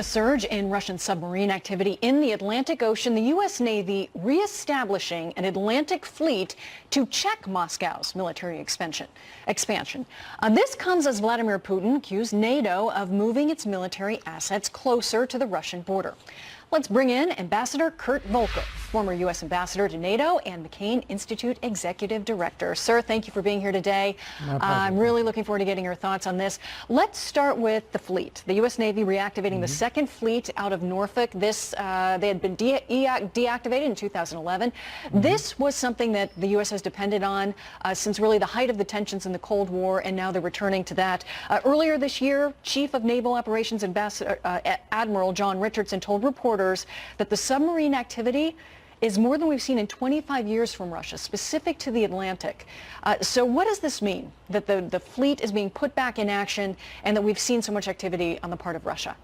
A surge in Russian submarine activity in the Atlantic Ocean, the U.S. Navy reestablishing an Atlantic fleet to check Moscow's military expansion. This comes as Vladimir Putin accused NATO of moving its military assets closer to the Russian border. Let's bring in Ambassador Kurt Volker, former U.S. ambassador to NATO and McCain Institute executive director. Sir, thank you for being here today. I'm really looking forward to getting your thoughts on this. Let's start with the fleet. The U.S. Navy reactivating the second fleet out of Norfolk. This they had been deactivated in 2011. This was something that the U.S. has depended on since really the height of the tensions in the Cold War, and now they're returning to that. Earlier this year, Chief of Naval Operations Admiral John Richardson told reporters that the submarine activity is more than we've seen in 25 years from Russia, specific to the Atlantic. So what does this mean, that the fleet is being put back in action and that we've seen so much activity on the part of Russia?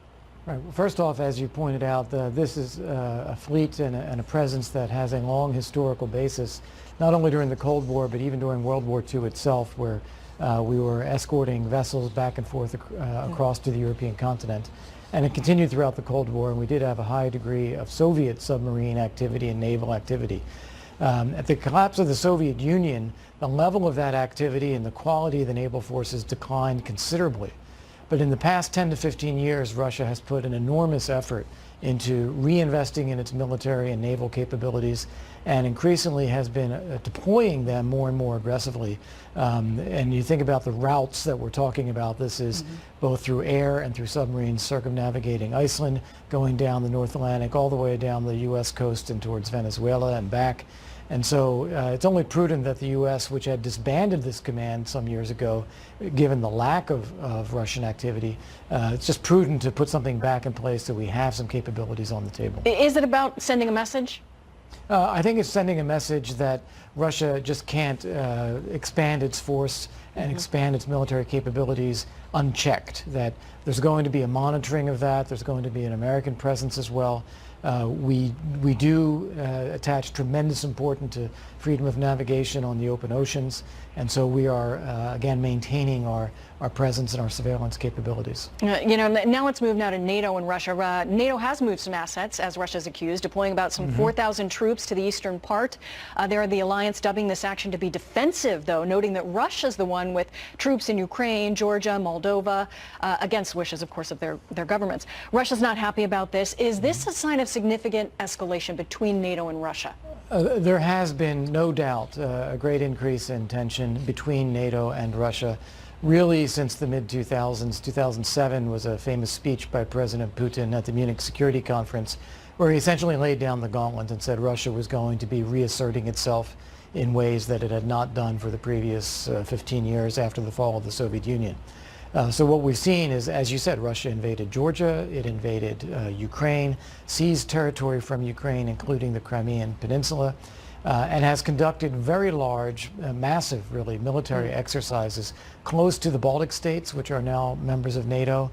Right. Well, first off, as you pointed out, this is a fleet and a presence that has a long historical basis, not only during the Cold War, but even during World War II itself, where we were escorting vessels back and forth across to the European continent. And it continued throughout the Cold War, and we did have a high degree of Soviet submarine activity and naval activity. At the collapse of the Soviet Union, the level of that activity and the quality of the naval forces declined considerably. But in the past 10 to 15 years, Russia has put an enormous effort into reinvesting in its military and naval capabilities, and increasingly has been deploying them more and more aggressively. And you think about the routes that we're talking about. This is both through air and through submarines, circumnavigating Iceland, going down the North Atlantic, all the way down the U.S. coast and towards Venezuela and back. And so it's only prudent that the U.S., which had disbanded this command some years ago, given the lack of Russian activity, it's just prudent to put something back in place so we have some capabilities on the table. Is it about sending a message? I think it's sending a message that Russia just can't expand its force and expand its military capabilities unchecked, that there's going to be a monitoring of that, there's going to be an American presence as well. We do attach tremendous importance to freedom of navigation on the open oceans, and so we are again maintaining our presence and our surveillance capabilities. You know, now let's move now to NATO and Russia. NATO has moved some assets, as Russia is accused, deploying about some 4,000 troops to the eastern part. There, the alliance dubbing this action to be defensive, though, noting that Russia's the one with troops in Ukraine, Georgia, Moldova, against wishes, of course, of their governments. Russia's not happy about this. Is this a sign of significant escalation between NATO and Russia? There has been, no doubt, a great increase in tension between NATO and Russia, really since the mid-2000s. 2007 was a famous speech by President Putin at the Munich Security Conference, where he essentially laid down the gauntlet and said Russia was going to be reasserting itself in ways that it had not done for the previous 15 years after the fall of the Soviet Union. So what we've seen is, as you said, Russia invaded Georgia, it invaded Ukraine, seized territory from Ukraine, including the Crimean Peninsula, and has conducted very large, massive, really, military exercises close to the Baltic states, which are now members of NATO,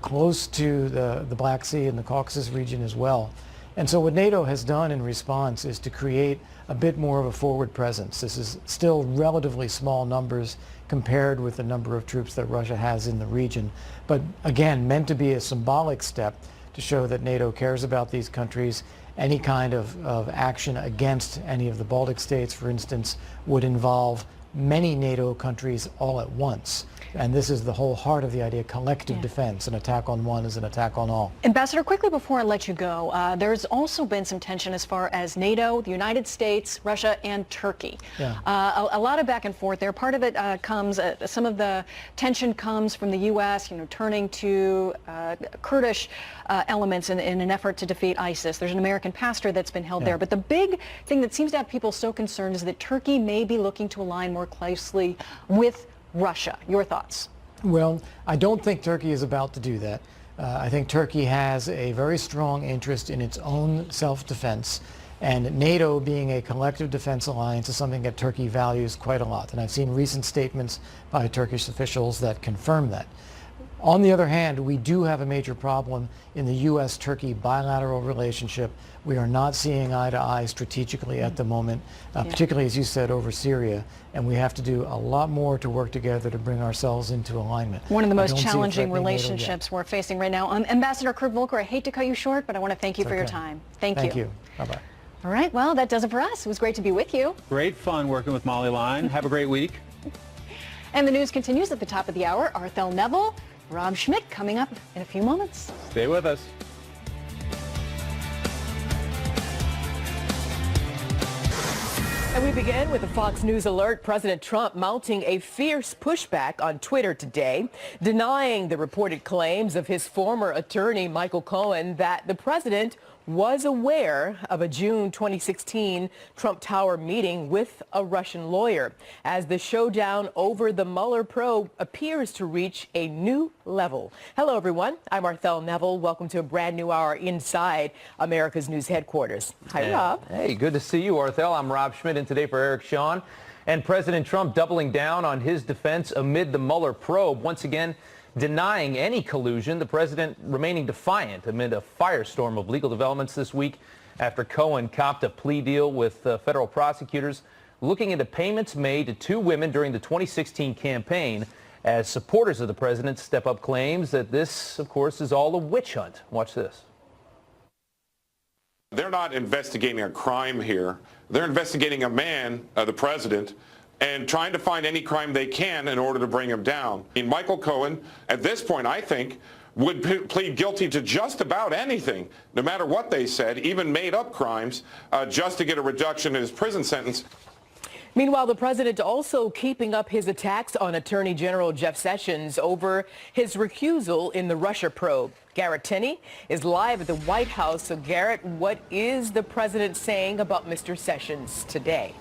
close to the Black Sea and the Caucasus region as well. And so what NATO has done in response is to create a bit more of a forward presence. This is still relatively small numbers compared with the number of troops that Russia has in the region, but again, meant to be a symbolic step to show that NATO cares about these countries. Any kind of action against any of the Baltic states, for instance, would involve many NATO countries all at once. And this is the whole heart of the idea, collective defense. An attack on one is an attack on all. Ambassador, quickly before I let you go, there's also been some tension as far as NATO, the United States, Russia, and Turkey. A lot of back and forth there. Part of it comes, some of the tension comes from the U.S., you know, turning to Kurdish elements in an effort to defeat ISIS. There's an American pastor that's been held there. But the big thing that seems to have people so concerned is that Turkey may be looking to align more closely with Russia. Your thoughts? Well, I don't think Turkey is about to do that. I think Turkey has a very strong interest in its own self-defense, and NATO being a collective defense alliance is something that Turkey values quite a lot. And I've seen recent statements by Turkish officials that confirm that. On the other hand, we do have a major problem in the U.S.-Turkey bilateral relationship. We are not seeing eye to eye strategically at the moment, particularly, as you said, over Syria. And we have to do a lot more to work together to bring ourselves into alignment. One of the most challenging relationships we're facing right now. Ambassador Kurt Volker, I hate to cut you short, but I want to thank you for your time. Thank you. Thank you. Bye-bye. All right, well, that does it for us. It was great to be with you. Great fun working with Molly Line. Have a great week. And the news continues at the top of the hour. Arthel Neville, Rob Schmidt coming up in a few moments. Stay with us. And we begin with a Fox News alert. President Trump mounting a fierce pushback on Twitter today, denying the reported claims of his former attorney, Michael Cohen, that the president was aware of a June 2016 Trump Tower meeting with a Russian lawyer, as the showdown over the Mueller probe appears to reach a new level. Hello, everyone. I'm Arthel Neville. Welcome to a brand new hour inside America's News headquarters. Hi, Rob. Hey, good to see you, Arthel. I'm Rob Schmidt, in today for Eric Shawn. And President Trump doubling down on his defense amid the Mueller probe, once again denying any collusion. The president remaining defiant amid a firestorm of legal developments this week after Cohen copped a plea deal with federal prosecutors looking into payments made to two women during the 2016 campaign, as supporters of the president step up claims that this, of course, is all a witch hunt. Watch this. They're not investigating a crime here. They're investigating a man, the president, and trying to find any crime they can in order to bring him down. I mean, Michael Cohen, at this point, I think, would plead guilty to just about anything, no matter what they said, even made up crimes, just to get a reduction in his prison sentence. Meanwhile, the president also keeping up his attacks on Attorney General Jeff Sessions over his recusal in the Russia probe. Garrett Tenney is live at the White House. So, Garrett, what is the president saying about Mr. Sessions today?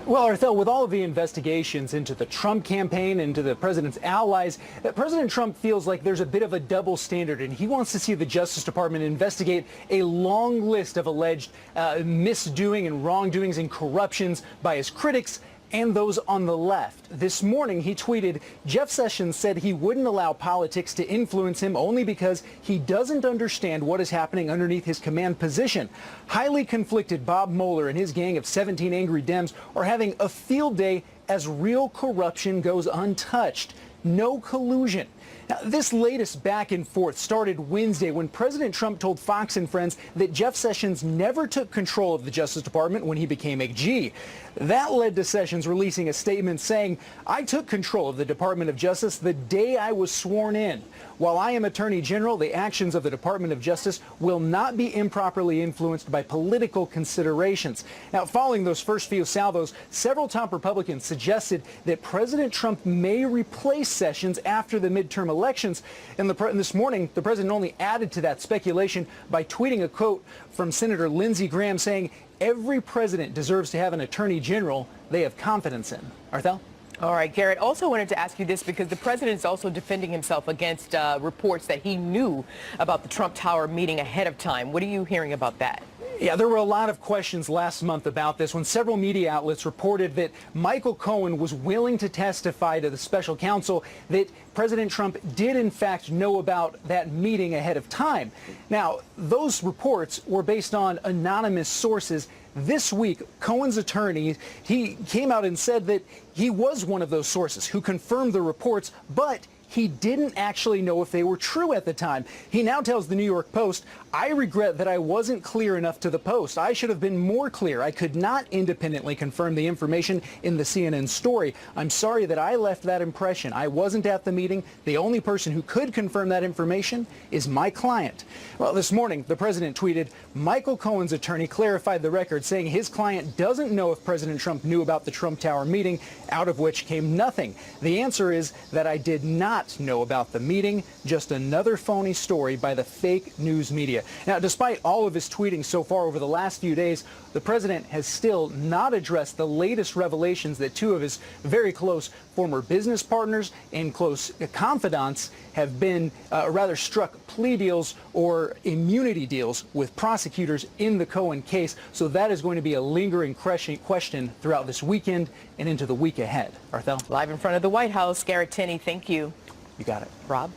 Well, Arthel, with all of the investigations into the Trump campaign, into the president's allies, President Trump feels like there's a bit of a double standard, and he wants to see the Justice Department investigate a long list of alleged misdoing and wrongdoings and corruptions by his critics and those on the left. This morning, he tweeted, Jeff Sessions said he wouldn't allow politics to influence him only because he doesn't understand what is happening underneath his command position. Highly conflicted Bob Mueller and his gang of 17 angry Dems are having a field day as real corruption goes untouched. No collusion. Now, this latest back and forth started Wednesday when President Trump told Fox and Friends that Jeff Sessions never took control of the Justice Department when he became AG. That led to Sessions releasing a statement saying, I took control of the Department of Justice the day I was sworn in. While I am Attorney General, the actions of the Department of Justice will not be improperly influenced by political considerations. Now, following those first few salvos, several top Republicans suggested that President Trump may replace Sessions after the midterm elections. And this morning, the president only added to that speculation by tweeting a quote from Senator Lindsey Graham saying, every president deserves to have an attorney general they have confidence in. Arthel? All right, Garrett, also wanted to ask you this because the president is also defending himself against reports that he knew about the Trump Tower meeting ahead of time. What are you hearing about that? Yeah, there were a lot of questions last month about this when several media outlets reported that Michael Cohen was willing to testify to the special counsel that President Trump did in fact know about that meeting ahead of time. Now, those reports were based on anonymous sources. This week, Cohen's attorney, he came out and said that he was one of those sources who confirmed the reports, but he didn't actually know if they were true at the time. He now tells the New York Post, I regret that I wasn't clear enough to the Post. I should have been more clear. I could not independently confirm the information in the CNN story. I'm sorry that I left that impression. I wasn't at the meeting. The only person who could confirm that information is my client. Well, this morning, the president tweeted, Michael Cohen's attorney clarified the record, saying his client doesn't know if President Trump knew about the Trump Tower meeting, out of which came nothing. The answer is that I did not know about the meeting, just another phony story by the fake news media. Now, despite all of his tweeting so far over the last few days, the president has still not addressed the latest revelations that two of his very close former business partners and close confidants have been rather struck plea deals or immunity deals with prosecutors in the Cohen case. So that is going to be a lingering question throughout this weekend and into the week ahead. Arthel? Live in front of the White House, Garrett Tenney, thank you. You got it. Rob?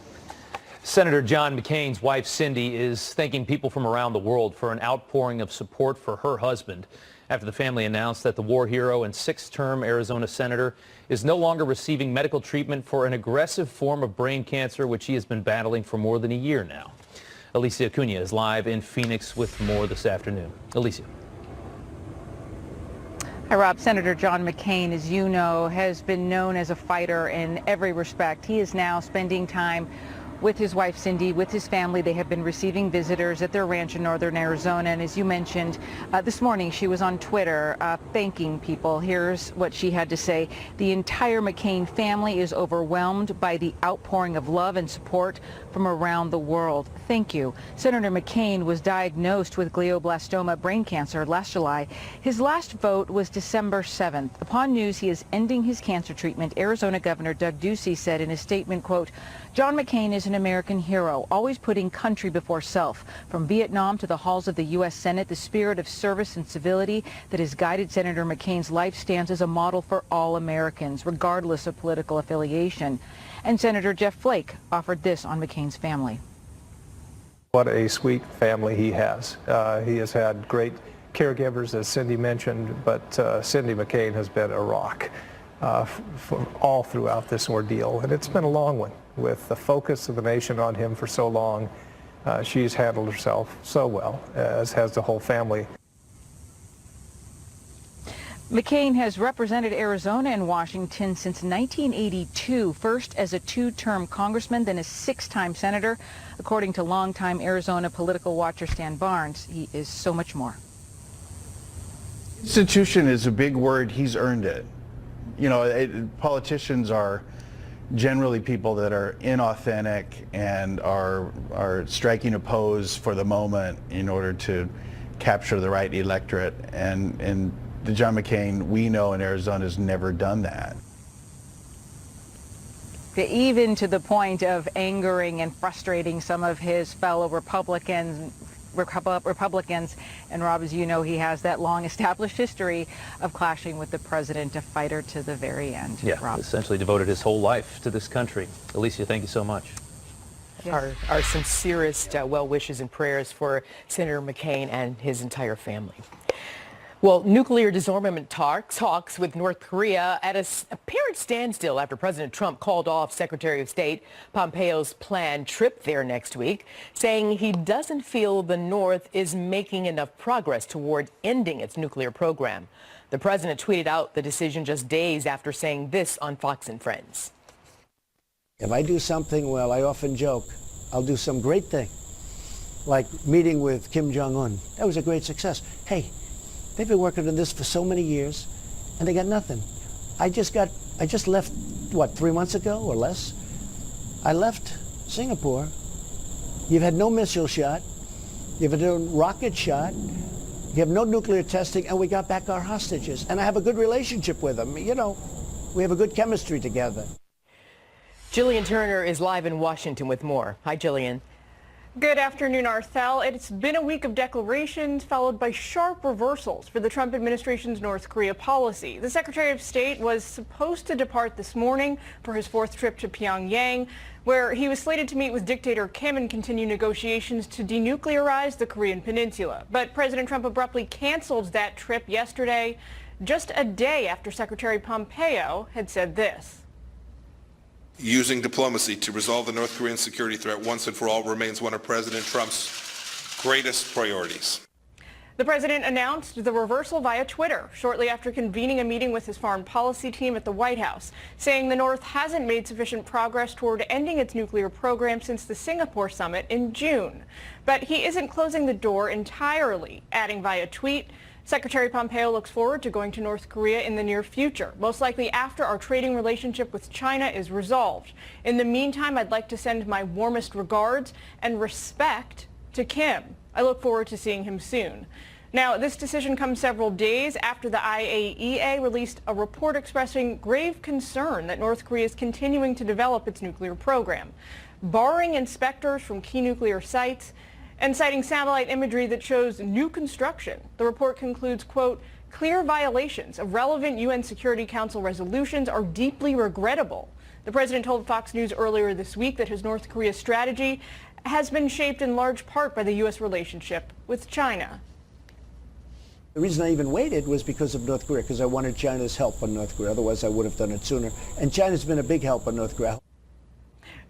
Senator John McCain's wife, Cindy, is thanking people from around the world for an outpouring of support for her husband after the family announced that the war hero and six-term Arizona senator is no longer receiving medical treatment for an aggressive form of brain cancer, which he has been battling for more than a year now. Alicia Acuna is live in Phoenix with more this afternoon. Alicia. Hi, Rob. Senator John McCain, as you know, has been known as a fighter in every respect. He is now spending time with his wife, Cindy, with his family. They have been receiving visitors at their ranch in northern Arizona. And as you mentioned, this morning she was on Twitter thanking people. Here's what she had to say. The entire McCain family is overwhelmed by the outpouring of love and support from around the world. Thank you. Senator McCain was diagnosed with glioblastoma brain cancer last July. His last vote was December 7th. Upon news he is ending his cancer treatment, Arizona Governor Doug Ducey said in a statement, quote, John McCain is an American hero, always putting country before self. From Vietnam to the halls of the U.S. Senate, the spirit of service and civility that has guided Senator McCain's life stands as a model for all Americans, regardless of political affiliation. And Senator Jeff Flake offered this on McCain's family. What a sweet family he has. He has had great caregivers, as Cindy mentioned, but Cindy McCain has been a rock all throughout this ordeal, and it's been a long one. With the focus of the nation on him for so long, she's handled herself so well, as has the whole family. McCain has represented Arizona and Washington since 1982, first as a two-term congressman, then a six-time senator. According to longtime Arizona political watcher Stan Barnes, he is so much more. Institution is a big word. He's earned it. You know, politicians are generally people that are inauthentic and are striking a pose for the moment in order to capture the right electorate. And the John McCain we know in Arizona has never done that. Even to the point of angering and frustrating some of his fellow Republicans. And Rob, as you know, he has that long established history of clashing with the president, a fighter to the very end. Yeah, Rob. Essentially devoted his whole life to this country. Alicia, thank you so much. Yes. Our sincerest well wishes and prayers for Senator McCain and his entire family. Well, nuclear disarmament talks with North Korea at an apparent standstill after President Trump called off Secretary of State Pompeo's planned trip there next week, saying he doesn't feel the North is making enough progress toward ending its nuclear program. The president tweeted out the decision just days after saying this on Fox and Friends. If I do something, well, I often joke, I'll do some great thing, like meeting with Kim Jong-un. That was a great success. Hey, they've been working on this for so many years, and they got nothing. I just left, what, 3 months ago or less? I left Singapore. You've had no missile shot. You've had no rocket shot. You have no nuclear testing, and we got back our hostages. And I have a good relationship with them. You know, we have a good chemistry together. Jillian Turner is live in Washington with more. Hi, Jillian. Good afternoon, Arthel. It's been a week of declarations followed by sharp reversals for the Trump administration's North Korea policy. The Secretary of State was supposed to depart this morning for his fourth trip to Pyongyang, where he was slated to meet with dictator Kim and continue negotiations to denuclearize the Korean peninsula. But President Trump abruptly canceled that trip yesterday, just a day after Secretary Pompeo had said this. Using diplomacy to resolve the North Korean security threat once and for all remains one of President Trump's greatest priorities. The president announced the reversal via Twitter shortly after convening a meeting with his foreign policy team at the White House, saying the North hasn't made sufficient progress toward ending its nuclear program since the Singapore summit in June. But he isn't closing the door entirely, adding via tweet, Secretary Pompeo looks forward to going to North Korea in the near future, most likely after our trading relationship with China is resolved. In the meantime, I'd like to send my warmest regards and respect to Kim. I look forward to seeing him soon. Now, this decision comes several days after the IAEA released a report expressing grave concern that North Korea is continuing to develop its nuclear program, barring inspectors from key nuclear sites and citing satellite imagery that shows new construction. The report concludes, quote, clear violations of relevant UN Security Council resolutions are deeply regrettable. The president told Fox News earlier this week that his North Korea strategy has been shaped in large part by the U.S. relationship with China. The reason I even waited was because of North Korea, because I wanted China's help on North Korea. Otherwise, I would have done it sooner. And China's been a big help on North Korea.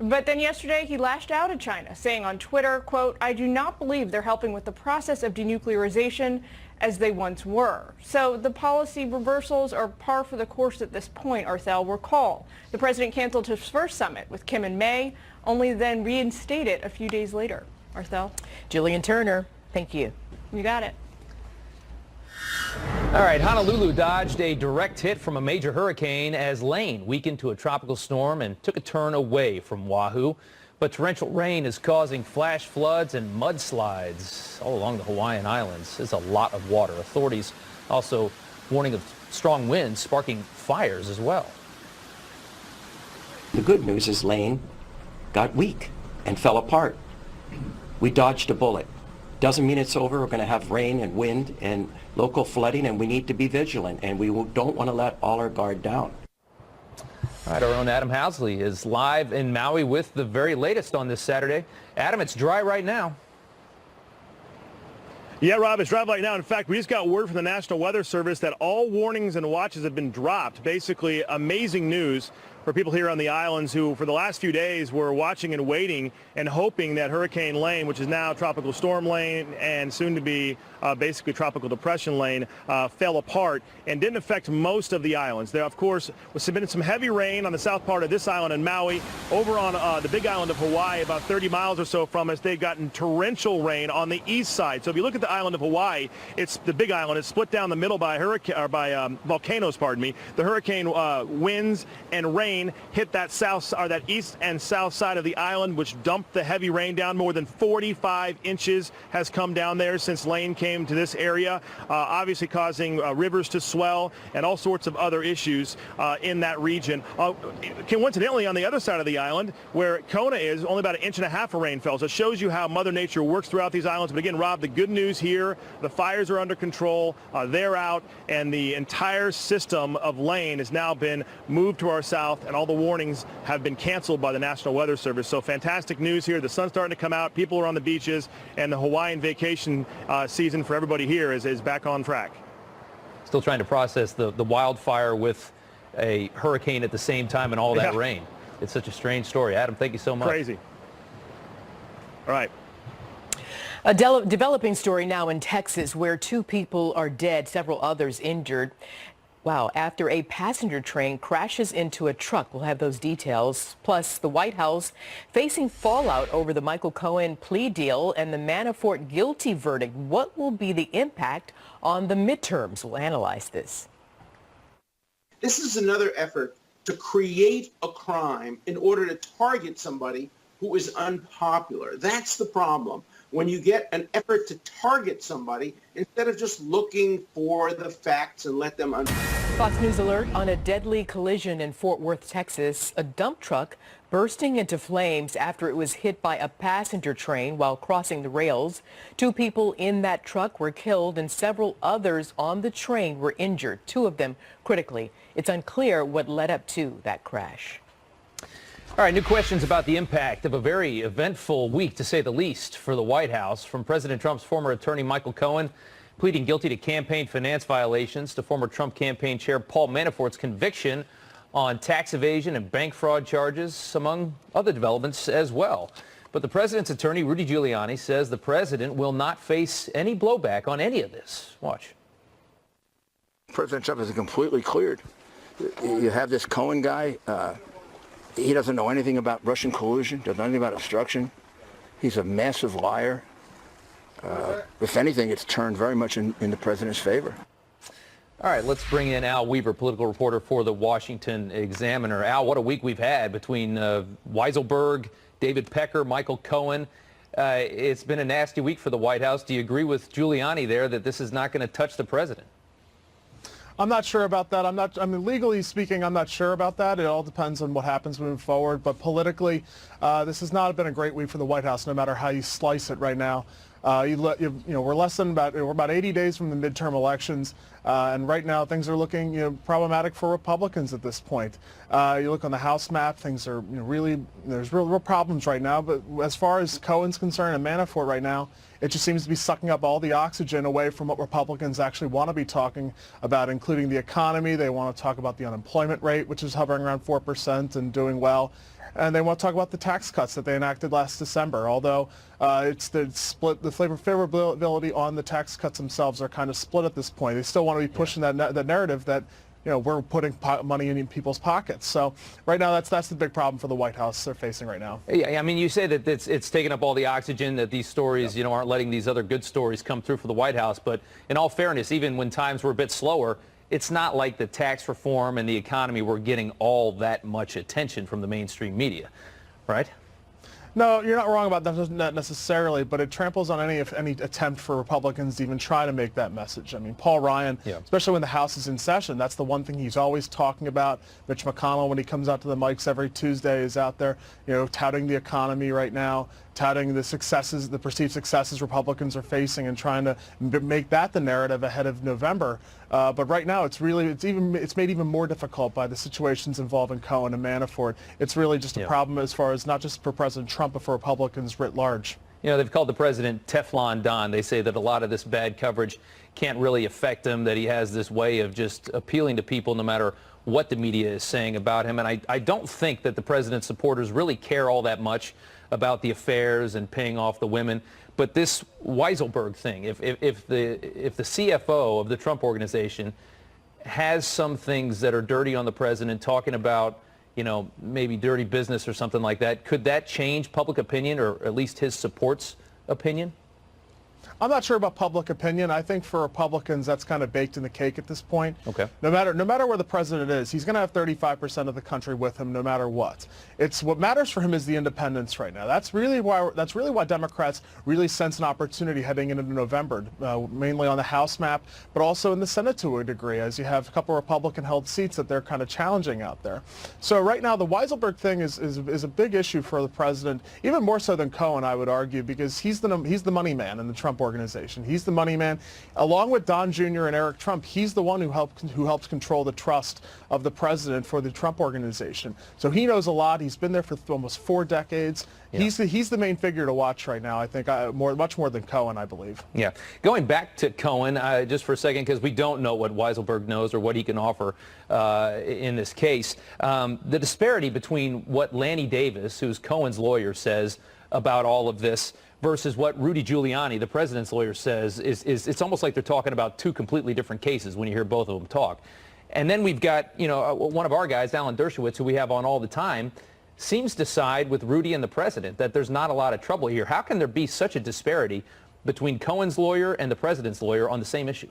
But then yesterday, he lashed out at China, saying on Twitter, quote, "I do not believe they're helping with the process of denuclearization as they once were." So the policy reversals are par for the course at this point, Arthel. Recall, the president canceled his first summit with Kim in May, only then reinstated a few days later. Arthel. Jillian Turner, thank you. You got it. All right, Honolulu dodged a direct hit from a major hurricane as Lane weakened to a tropical storm and took a turn away from Oahu. But torrential rain is causing flash floods and mudslides all along the Hawaiian Islands. There's a lot of water. Authorities also warning of strong winds sparking fires as well. The good news is Lane got weak and fell apart. We dodged a bullet. Doesn't mean it's over. We're going to have rain and wind and local flooding, and we need to be vigilant, and we don't want to let all our guard down. All right, our own Adam Housley is live in Maui with the very latest on this Saturday. Adam, it's dry right now. Yeah, Rob, it's dry right now. In fact, we just got word from the National Weather Service that all warnings and watches have been dropped. Basically, amazing news for people here on the islands who, for the last few days, were watching and waiting and hoping that Hurricane Lane, which is now Tropical Storm Lane and soon to be basically Tropical Depression Lane, fell apart and didn't affect most of the islands. There, of course, was submitted some heavy rain on the south part of this island in Maui. Over on the big island of Hawaii, about 30 miles or so from us, they've gotten torrential rain on the east side. So if you look at the island of Hawaii, it's the big island. It's split down the middle by volcanoes. Pardon me. The hurricane winds and rain hit that that east and south side of the island, which dumped the heavy rain down. More than 45 inches has come down there since Lane came to this area, obviously causing rivers to swell and all sorts of other issues in that region. Coincidentally, on the other side of the island, where Kona is, only about 1.5 inches of rain fell. So it shows you how Mother Nature works throughout these islands. But again, Rob, the good news here, the fires are under control. They're out, and the entire system of Lane has now been moved to our south, and all the warnings have been canceled by the National Weather Service. So fantastic news here. The sun's starting to come out. People are on the beaches, and the Hawaiian vacation season for everybody here is back on track. Still trying to process the wildfire with a hurricane at the same time and all that rain. It's such a strange story. Adam, thank you so much. Crazy. All right. A developing story now in Texas where 2 people are dead, several others injured. Wow, after a passenger train crashes into a truck. We'll have those details. Plus, the White House facing fallout over the Michael Cohen plea deal and the Manafort guilty verdict. What will be the impact on the midterms? We'll analyze this. This is another effort to create a crime in order to target somebody who is unpopular. That's the problem. When you get an effort to target somebody instead of just looking for the facts and let them Fox News alert on a deadly collision in Fort Worth, Texas. A dump truck bursting into flames after it was hit by a passenger train while crossing the rails. 2 people in that truck were killed and several others on the train were injured, 2 of them critically. It's unclear what led up to that crash. All right, new questions about the impact of a very eventful week, to say the least, for the White House. From President Trump's former attorney, Michael Cohen, pleading guilty to campaign finance violations, to former Trump campaign chair Paul Manafort's conviction on tax evasion and bank fraud charges, among other developments as well. But the president's attorney, Rudy Giuliani, says the president will not face any blowback on any of this. Watch. President Trump is completely cleared. You have this Cohen guy. He doesn't know anything about Russian collusion, doesn't know anything about obstruction. He's a massive liar. If anything, it's turned very much in the president's favor. All right, let's bring in Al Weaver, political reporter for the Washington Examiner. Al, what a week we've had between Weisselberg, David Pecker, Michael Cohen. It's been a nasty week for the White House. Do you agree with Giuliani there that this is not going to touch the president? I'm not sure about that. I mean, legally speaking, I'm not sure about that. It all depends on what happens moving forward. But politically, this has not been a great week for the White House, no matter how you slice it right now. We're we're about 80 days from the midterm elections, and right now things are looking problematic for Republicans at this point. You look on the House map, things are there's real problems right now. But as far as Cohen's concerned and Manafort right now, it just seems to be sucking up all the oxygen away from what Republicans actually want to be talking about, including the economy. They want to talk about the unemployment rate, which is hovering around 4% and doing well. And they want to talk about the tax cuts that they enacted last December, although it's the split, the favorability on the tax cuts themselves are kind of split at this point. They still want to be pushing that narrative that we're putting money in people's pockets. So right now, that's the big problem for the White House they're facing right now. Yeah, I mean, you say that it's taking up all the oxygen, that these stories, aren't letting these other good stories come through for the White House. But in all fairness, even when times were a bit slower, it's not like the tax reform and the economy were getting all that much attention from the mainstream media, right? No, you're not wrong about that, not necessarily, but it tramples on any attempt for Republicans to even try to make that message. I mean, Paul Ryan, especially when the House is in session, that's the one thing he's always talking about. Mitch McConnell, when he comes out to the mics every Tuesday, is out there, touting the economy right now, touting the successes, the perceived successes Republicans are facing, and trying to make that the narrative ahead of November. But right now, it's made even more difficult by the situations involving Cohen and Manafort. It's really just a problem as far as not just for President Trump, but for Republicans writ large. They've called the president Teflon Don. They say that a lot of this bad coverage can't really affect him, that he has this way of just appealing to people no matter what the media is saying about him. And I don't think that the president's supporters really care all that much about the affairs and paying off the women. But this Weisselberg thing, if the CFO of the Trump organization has some things that are dirty on the president, talking about, maybe dirty business or something like that, could that change public opinion, or at least his support's opinion? I'm not sure about public opinion. I think for Republicans, that's kind of baked in the cake at this point. Okay. No matter where the president is, he's going to have 35% of the country with him, no matter what. It's what matters for him is the independents right now. That's really why Democrats really sense an opportunity heading into November, mainly on the House map, but also in the Senate to a degree, as you have a couple of Republican-held seats that they're kind of challenging out there. So right now, the Weisselberg thing is a big issue for the president, even more so than Cohen, I would argue, because he's the money man in the Trump organization. He's the money man. Along with Don Jr. and Eric Trump, he's the one who helps control the trust of the president for the Trump organization. So he knows a lot. He's been there for almost 4 decades. Yeah. He's the main figure to watch right now, I think, much more than Cohen, I believe. Yeah. Going back to Cohen, just for a second, because we don't know what Weisselberg knows or what he can offer in this case. The disparity between what Lanny Davis, who's Cohen's lawyer, says about all of this versus what Rudy Giuliani, the president's lawyer, says is it's almost like they're talking about 2 completely different cases when you hear both of them talk. And then we've got, one of our guys, Alan Dershowitz, who we have on all the time, seems to side with Rudy and the president, that there's not a lot of trouble here. How can there be such a disparity between Cohen's lawyer and the president's lawyer on the same issue?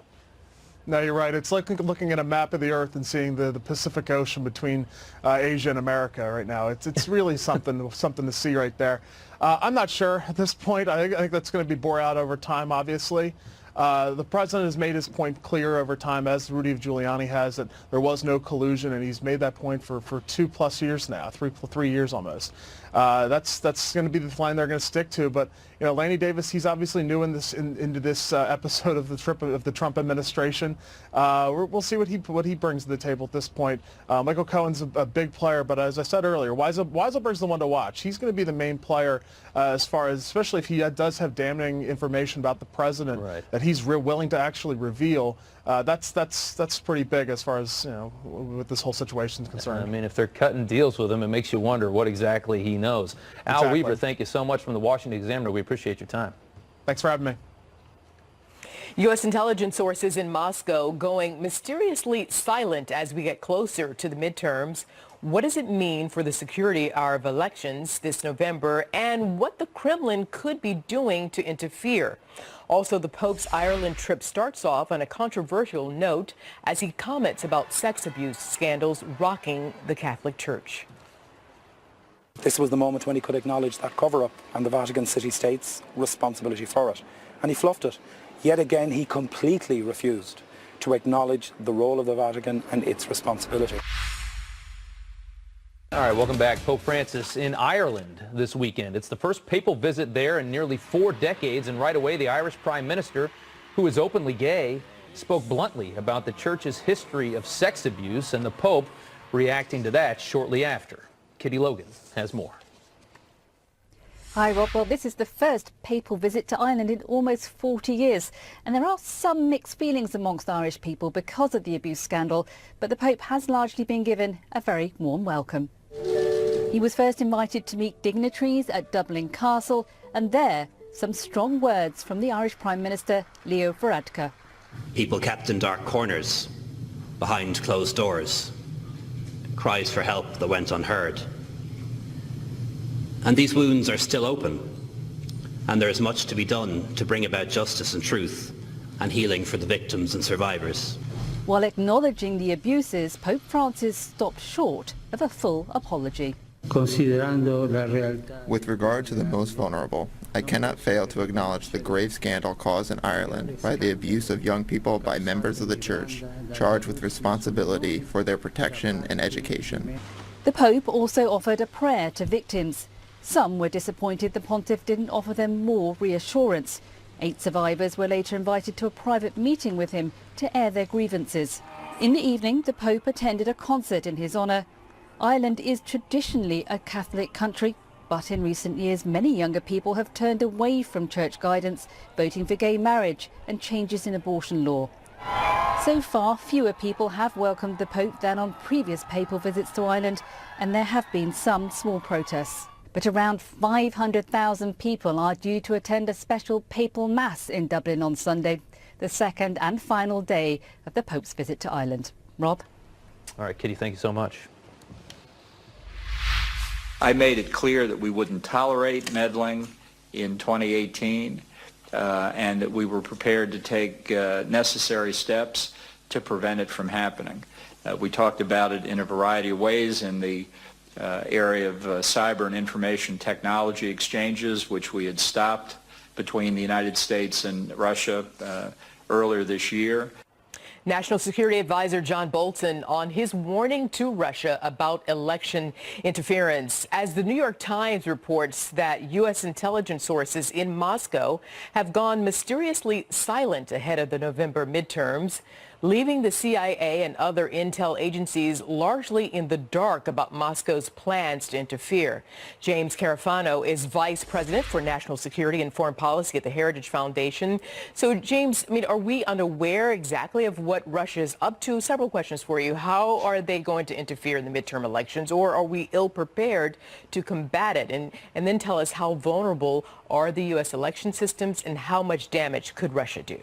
No, you're right. It's like looking at a map of the Earth and seeing the Pacific Ocean between Asia and America right now. It's really something to see right there. I'm not sure at this point. I think that's going to be bore out over time, obviously. The president has made his point clear over time, as Rudy Giuliani has, that there was no collusion, and he's made that point for 2+ years now, 3 years almost. That's going to be the line they're going to stick to. But Lanny Davis, he's obviously new into this episode of the Trump administration. We'll see what he brings to the table at this point. Michael Cohen's a big player, but as I said earlier, Weisselberg's the one to watch. He's going to be the main player as far as, especially if he does have damning information about the president that he's willing to actually reveal. That's pretty big as far as what this whole situation is concerned. I mean, if they're cutting deals with him, it makes you wonder what exactly he knows. Al Weaver, thank you so much from the Washington Examiner. We appreciate your time. Thanks for having me. U.S. intelligence sources in Moscow going mysteriously silent as we get closer to the midterms. What does it mean for the security of elections this November, and what the Kremlin could be doing to interfere? Also, the Pope's Ireland trip starts off on a controversial note as he comments about sex abuse scandals rocking the Catholic Church. This was the moment when he could acknowledge that cover-up and the Vatican City-State's responsibility for it. And he fluffed it. Yet again, he completely refused to acknowledge the role of the Vatican and its responsibility. All right, welcome back. Pope Francis in Ireland this weekend. It's the first papal visit there in nearly 4 decades, and right away the Irish Prime Minister, who is openly gay, spoke bluntly about the church's history of sex abuse, and the Pope reacting to that shortly after. Kitty Logan has more. Hi Rob, well this is the first papal visit to Ireland in almost 40 years and there are some mixed feelings amongst Irish people because of the abuse scandal, but the Pope has largely been given a very warm welcome. He was first invited to meet dignitaries at Dublin Castle and there some strong words from the Irish Prime Minister Leo Varadkar. People kept in dark corners, behind closed doors, cries for help that went unheard. And these wounds are still open, and there is much to be done to bring about justice and truth and healing for the victims and survivors. While acknowledging the abuses, Pope Francis stopped short of a full apology. With regard to the most vulnerable, I cannot fail to acknowledge the grave scandal caused in Ireland by the abuse of young people by members of the Church charged with responsibility for their protection and education. The Pope also offered a prayer to victims. Some were disappointed the pontiff didn't offer them more reassurance. 8 survivors were later invited to a private meeting with him to air their grievances. In the evening, the Pope attended a concert in his honour. Ireland is traditionally a Catholic country, but in recent years many younger people have turned away from church guidance, voting for gay marriage and changes in abortion law. So far, fewer people have welcomed the Pope than on previous papal visits to Ireland, and there have been some small protests. But around 500,000 people are due to attend a special papal mass in Dublin on Sunday, the second and final day of the Pope's visit to Ireland. Rob? All right, Kitty, thank you so much. I made it clear that we wouldn't tolerate meddling in 2018 and that we were prepared to take necessary steps to prevent it from happening. We talked about it in a variety of ways in the area of cyber and information technology exchanges, which we had stopped between the United States and Russia earlier this year. National Security Advisor John Bolton on his warning to Russia about election interference, as the New York Times reports that U.S. intelligence sources in Moscow have gone mysteriously silent ahead of the November midterms, leaving the CIA and other intel agencies largely in the dark about Moscow's plans to interfere. James Carafano is Vice President for National Security and Foreign Policy at the Heritage Foundation. So, James, are we unaware exactly of what Russia is up to? Several questions for you. How are they going to interfere in the midterm elections, or are we ill-prepared to combat it? And then tell us, how vulnerable are the U.S. election systems, and how much damage could Russia do?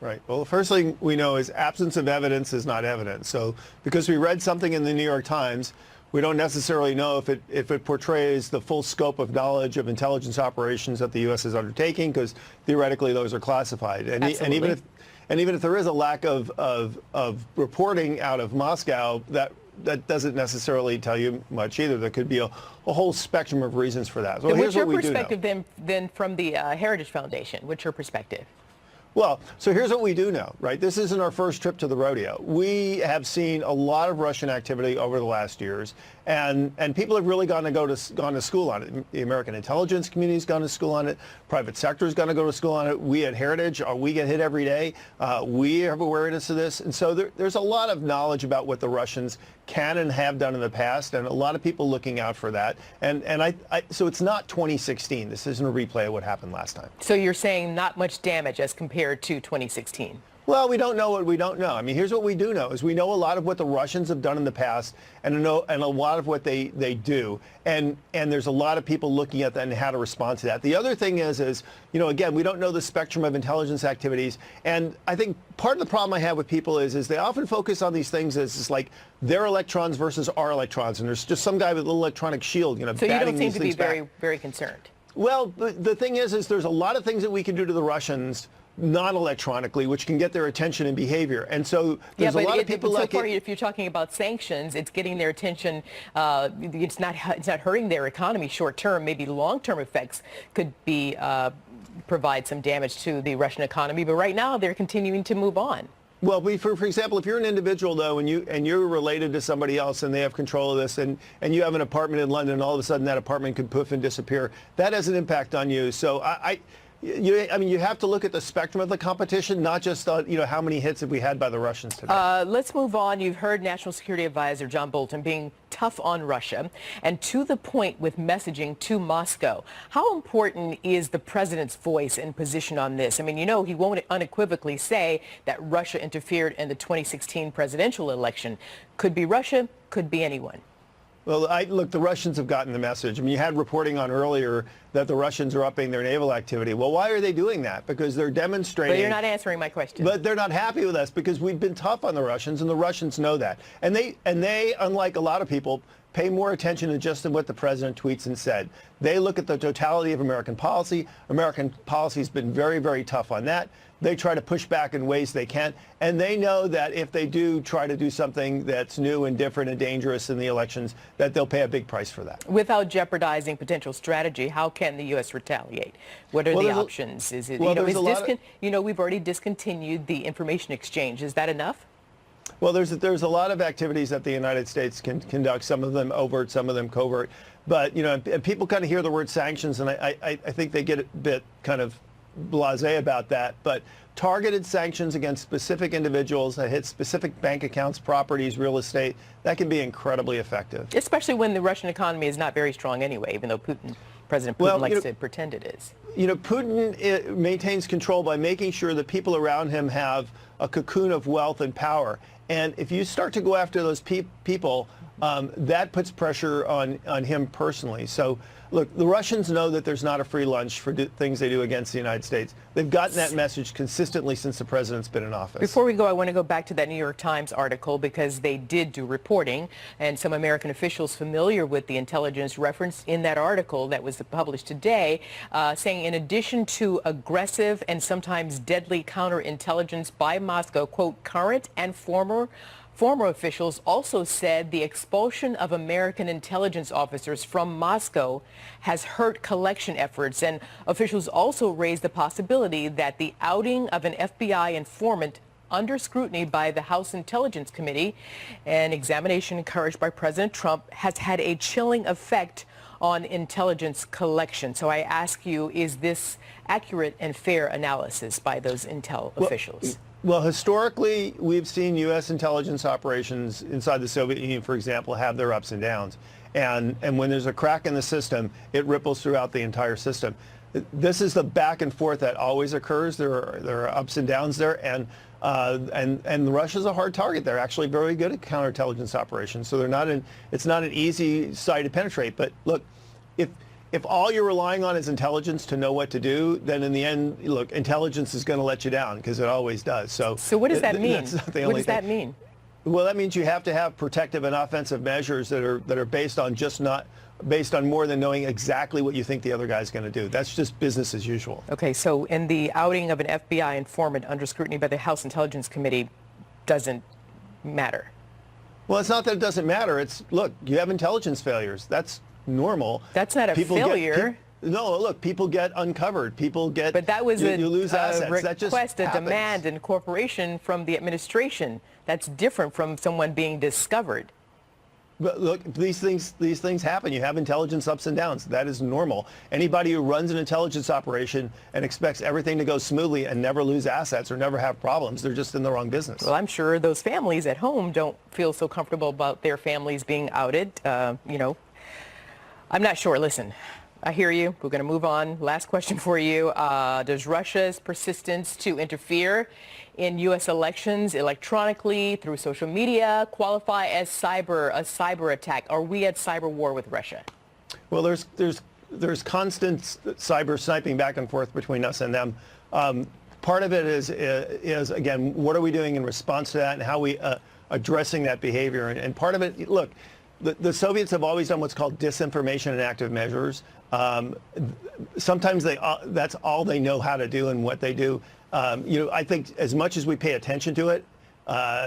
Right. Well, the first thing we know is absence of evidence is not evidence. So because we read something in the New York Times, we don't necessarily know if it portrays the full scope of knowledge of intelligence operations that the U.S. is undertaking, because theoretically those are classified. And even if there is a lack of reporting out of Moscow, that doesn't necessarily tell you much either. There could be a whole spectrum of reasons for that. So what's your perspective then from the Heritage Foundation? What's your perspective? Well, so here's what we do know, right? This isn't our first trip to the rodeo. We have seen a lot of Russian activity over the last years, and people have really gone to school on it. The American intelligence community's gone to school on it. Private sector's going to go to school on it. We at Heritage, we get hit every day. We have awareness of this, and so there's a lot of knowledge about what the Russians can and have done in the past, and a lot of people looking out for that. So it's not 2016. This isn't a replay of what happened last time. So you're saying not much damage as compared to 2016? Well, we don't know what we don't know. I mean, here's what we do know, is we know a lot of what the Russians have done in the past and a lot of what they do. And there's a lot of people looking at that and how to respond to that. The other thing is, again, we don't know the spectrum of intelligence activities. And I think part of the problem I have with people is they often focus on these things as it's like their electrons versus our electrons. And there's just some guy with a little electronic shield, so you don't seem to be very, very concerned. Well, the thing is there's a lot of things that we can do to the Russians non-electronically, which can get their attention and behavior. And so there's a lot of people like if you're talking about sanctions, it's getting their attention. It's not hurting their economy short term. Maybe long-term effects could be provide some damage to the Russian economy. But right now, they're continuing to move on. Well, for example, if you're an individual, though, and you're related to somebody else and they have control of this, and you have an apartment in London, and all of a sudden that apartment could poof and disappear, that has an impact on you. So I mean, you have to look at the spectrum of the competition, not just how many hits have we had by the Russians today. Let's move on. You've heard National Security Advisor John Bolton being tough on Russia and to the point with messaging to Moscow. How important is the president's voice and position on this? I mean, he won't unequivocally say that Russia interfered in the 2016 presidential election. Could be Russia, could be anyone. Well, look, the Russians have gotten the message. I mean, you had reporting on earlier that the Russians are upping their naval activity. Well, why are they doing that? Because they're demonstrating. But you're not answering my question. But they're not happy with us because we've been tough on the Russians, and the Russians know that. And they, unlike a lot of people, pay more attention to just what the president tweets and said. They look at the totality of American policy. American policy has been very, very tough on that. They try to push back in ways they can. And they know that if they do try to do something that's new and different and dangerous in the elections, that they'll pay a big price for that. Without jeopardizing potential strategy, how can the U.S. retaliate? What are the options? Is it, we've already discontinued the information exchange. Is that enough? Well, there's a lot of activities that the United States can conduct, some of them overt, some of them covert. But, and people kind of hear the word sanctions, and I think they get a bit kind of blasé about that. But targeted sanctions against specific individuals that hit specific bank accounts, properties, real estate, that can be incredibly effective. Especially when the Russian economy is not very strong anyway, even though President Putin likes to pretend it is. Putin maintains control by making sure that people around him have a cocoon of wealth and power. And if you start to go after those people, that puts pressure on him personally. So, look, the Russians know that there's not a free lunch for things they do against the United States. They've gotten that message consistently since the president's been in office. Before we go, I want to go back to that New York Times article because they did do reporting, and some American officials familiar with the intelligence referenced in that article that was published today, saying in addition to aggressive and sometimes deadly counterintelligence by Moscow, quote, current and former officials also said the expulsion of American intelligence officers from Moscow has hurt collection efforts, and officials also raised the possibility that the outing of an FBI informant under scrutiny by the House Intelligence Committee, an examination encouraged by President Trump, has had a chilling effect on intelligence collection. So I ask you, is this accurate and fair analysis by those intel officials? Well, historically, we've seen U.S. intelligence operations inside the Soviet Union, for example, have their ups and downs. And when there's a crack in the system, it ripples throughout the entire system. This is the back and forth that always occurs. There are ups and downs there, and Russia's a hard target. They're actually very good at counterintelligence operations, so it's not an easy site to penetrate. But look, if all you're relying on is intelligence to know what to do, then in the end, look, intelligence is going to let you down because it always does. So what does that mean? What does that mean? Well, that means you have to have protective and offensive measures that are based on more than knowing exactly what you think the other guy's going to do. That's just business as usual. Okay, so in the outing of an FBI informant under scrutiny by the House Intelligence Committee doesn't matter. Well, it's not that it doesn't matter. It's, look, you have intelligence failures. That's normal. That's not a failure. No, look, people get uncovered. People get. But that was you lose assets. Request, a demand, and cooperation from the administration. That's different from someone being discovered. But look, these things happen. You have intelligence ups and downs. That is normal. Anybody who runs an intelligence operation and expects everything to go smoothly and never lose assets or never have problems, they're just in the wrong business. Well, I'm sure those families at home don't feel so comfortable about their families being outed. I'm not sure. Listen, I hear you. We're going to move on. Last question for you. Does Russia's persistence to interfere in U.S. elections electronically through social media qualify as a cyber attack? Are we at cyber war with Russia? Well, there's constant cyber sniping back and forth between us and them. Part of it is again, what are we doing in response to that, and how are we addressing that behavior? And part of it, look, the Soviets have always done what's called disinformation and active measures. Sometimes that's all they know how to do and what they do. I think as much as we pay attention to it,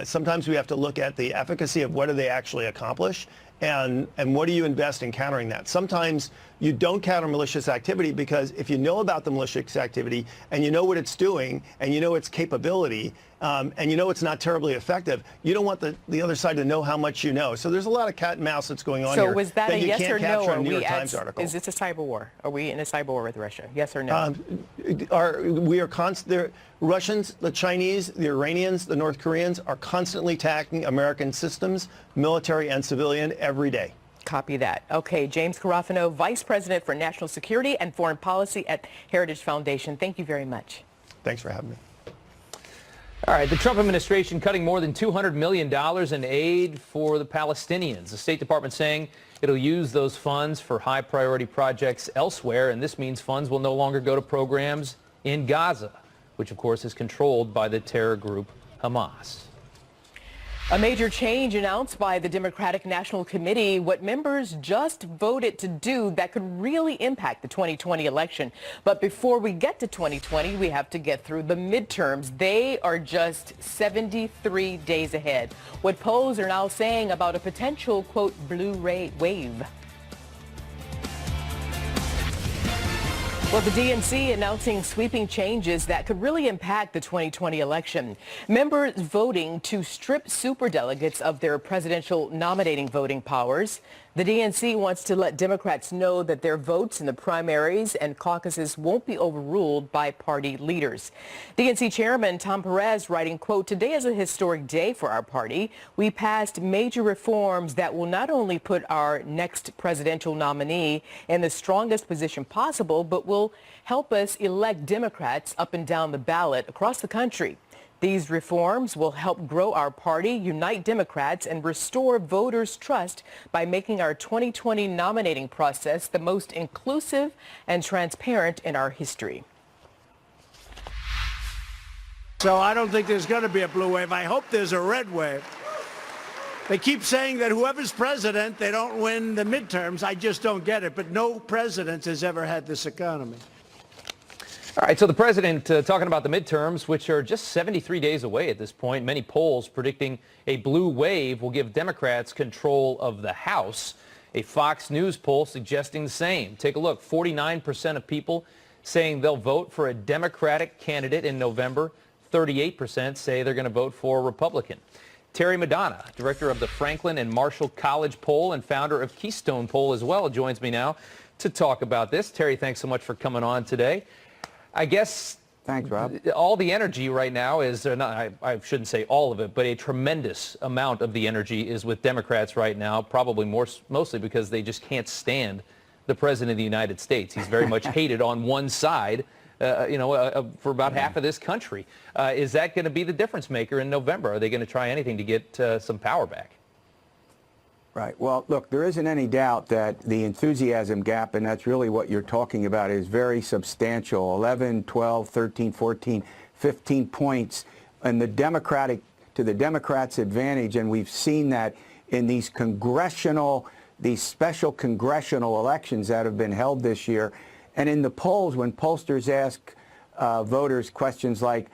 sometimes we have to look at the efficacy of what do they actually accomplish. And what do you invest in countering that? Sometimes you don't counter malicious activity because if you know about the malicious activity and you know what it's doing and you know its capability and you know it's not terribly effective, you don't want the other side to know how much you know. So there's a lot of cat and mouse that's going on here. So was that a yes or no? Or New York Times article. Is this a cyber war? Are we in a cyber war with Russia? Yes or no? The Russians, the Chinese, the Iranians, the North Koreans are constantly attacking American systems, military and civilian, every day. Copy that. Okay, James Carafano, Vice President for National Security and Foreign Policy at Heritage Foundation. Thank you very much. Thanks for having me. All right, the Trump administration cutting more than $200 million in aid for the Palestinians. The State Department saying it'll use those funds for high priority projects elsewhere, and this means funds will no longer go to programs in Gaza, which of course is controlled by the terror group Hamas. A major change announced by the Democratic National Committee, what members just voted to do that could really impact the 2020 election. But before we get to 2020, we have to get through the midterms. They are just 73 days ahead. What polls are now saying about a potential, quote, blue wave. Well, the DNC announcing sweeping changes that could really impact the 2020 election. Members voting to strip superdelegates of their presidential nominating voting powers. The DNC wants to let Democrats know that their votes in the primaries and caucuses won't be overruled by party leaders. DNC Chairman Tom Perez writing, quote, "Today is a historic day for our party. We passed major reforms that will not only put our next presidential nominee in the strongest position possible, but will help us elect Democrats up and down the ballot across the country. These reforms will help grow our party, unite Democrats, and restore voters' trust by making our 2020 nominating process the most inclusive and transparent in our history." So I don't think there's going to be a blue wave. I hope there's a red wave. They keep saying that whoever's president, they don't win the midterms. I just don't get it. But no president has ever had this economy. All right, so the president talking about the midterms, which are just 73 days away at this point. Many polls predicting a blue wave will give Democrats control of the House. A Fox News poll suggesting the same. Take a look. 49% of people saying they'll vote for a Democratic candidate in November. 38% say they're going to vote for a Republican. Terry Madonna, director of the Franklin and Marshall College poll and founder of Keystone Poll as well, joins me now to talk about this. Terry, thanks so much for coming on today. I guess thanks, Rob. All the energy right now is, I shouldn't say all of it, but a tremendous amount of the energy is with Democrats right now, probably mostly because they just can't stand the President of the United States. He's very much hated on one side, for about half of this country. Is that going to be the difference maker in November? Are they going to try anything to get some power back? Right. Well, look, there isn't any doubt that the enthusiasm gap, and that's really what you're talking about, is very substantial. 11, 12, 13, 14, 15 points and to the Democrats' advantage. And we've seen that in these special congressional elections that have been held this year. And in the polls, when pollsters ask voters questions like,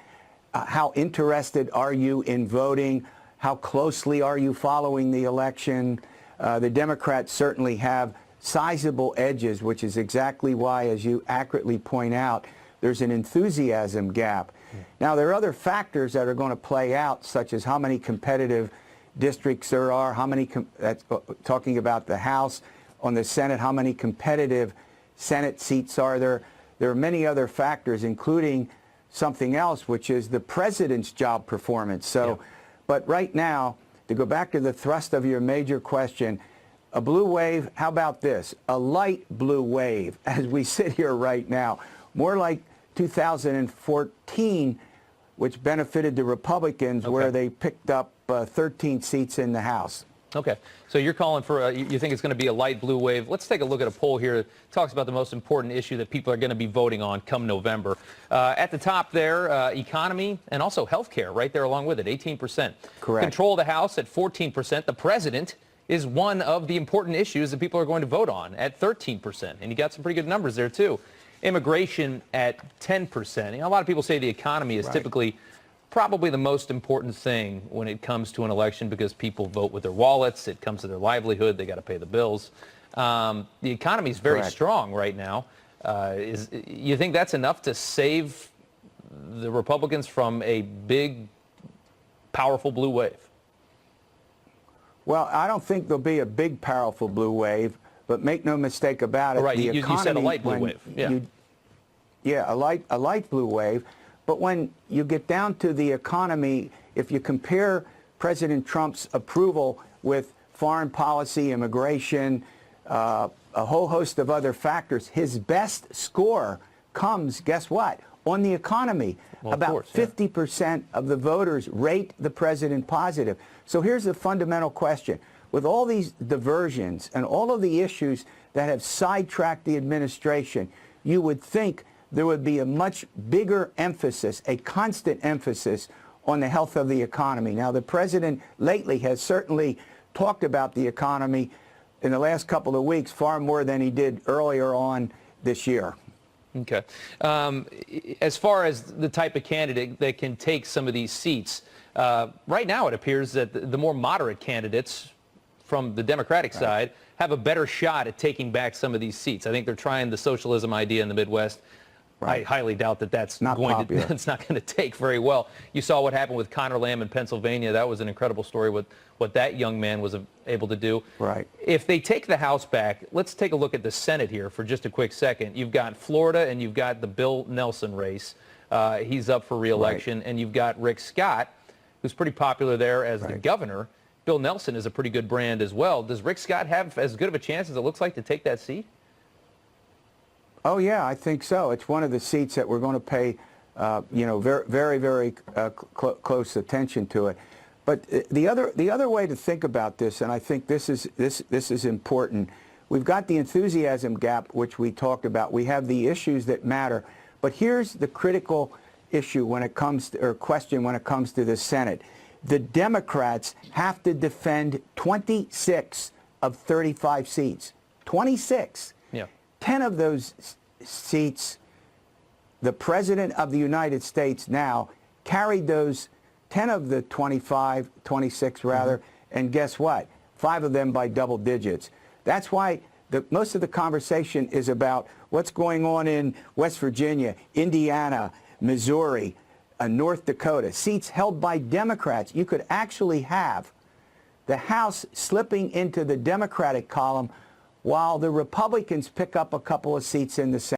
how interested are you in voting? How closely are you following the election? The Democrats certainly have sizable edges, which is exactly why, as you accurately point out, there's an enthusiasm gap. Now, there are other factors that are going to play out, such as how many competitive districts there are, talking about the House. On the Senate, how many competitive Senate seats are there? There are many other factors, including something else, which is the president's job performance. So. Yeah. But right now, to go back to the thrust of your major question, a blue wave, how about this? A light blue wave as we sit here right now. More like 2014, which benefited the Republicans, where they picked up 13 seats in the House. Okay, so you're calling for, you think it's going to be a light blue wave. Let's take a look at a poll here that talks about the most important issue that people are going to be voting on come November. At the top there, economy and also health care right there along with it, 18%. Correct. Control of the House at 14%. The president is one of the important issues that people are going to vote on at 13%. And you got some pretty good numbers there, too. Immigration at 10%. A lot of people say the economy is typically probably the most important thing when it comes to an election because people vote with their wallets. It comes to their livelihood. They got to pay the bills. The economy is very strong right now. You think that's enough to save the Republicans from a big, powerful blue wave? Well, I don't think there'll be a big, powerful blue wave, but make no mistake about it. Right, the you said a light blue wave. Yeah, a light blue wave. But when you get down to the economy, if you compare President Trump's approval with foreign policy, immigration, a whole host of other factors, his best score comes, guess what, on the economy. Well, about 50% of the voters rate the president positive. So here's the fundamental question. With all these diversions and all of the issues that have sidetracked the administration, you would think there would be a much bigger emphasis, a constant emphasis on the health of the economy. Now, the president lately has certainly talked about the economy in the last couple of weeks far more than he did earlier on this year. Okay. As far as the type of candidate that can take some of these seats, right now it appears that the more moderate candidates from the Democratic side have a better shot at taking back some of these seats. I think they're trying the socialism idea in the Midwest. I highly doubt that that's not going to take very well. You saw what happened with Conor Lamb in Pennsylvania. That was an incredible story what that young man was able to do. Right. If they take the House back, let's take a look at the Senate here for just a quick second. You've got Florida and you've got the Bill Nelson race. He's up for re-election. And you've got Rick Scott, who's pretty popular there as the governor. Bill Nelson is a pretty good brand as well. Does Rick Scott have as good of a chance as it looks like to take that seat? Oh, yeah, I think so. It's one of the seats that we're going to pay, very close attention to it. But the other way to think about this, and I think this is important, we've got the enthusiasm gap, which we talked about. We have the issues that matter. But here's the critical issue when it comes to, or question when it comes to the Senate. The Democrats have to defend 26 of 35 seats. 26. Yeah. 10 of those seats, the President of the United States now carried those 10 of the 26 rather, and guess what? 5 of them by double digits. That's why most of the conversation is about what's going on in West Virginia, Indiana, Missouri, North Dakota, seats held by Democrats. You could actually have the House slipping into the Democratic column while the Republicans pick up a couple of seats in the Senate.